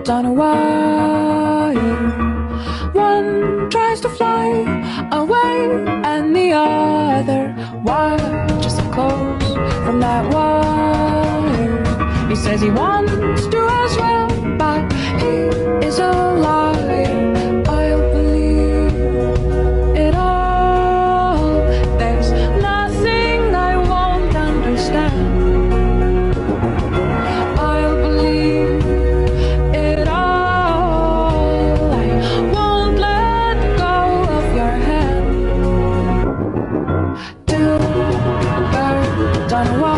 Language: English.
on a wire. One tries to fly away and the other watches up close from that wire. He says he wants to as well, but he is a liar. I'll believe it all. There's nothing I won't understand. I'll believe it all. I won't let go of your hand. Two birds on a wire.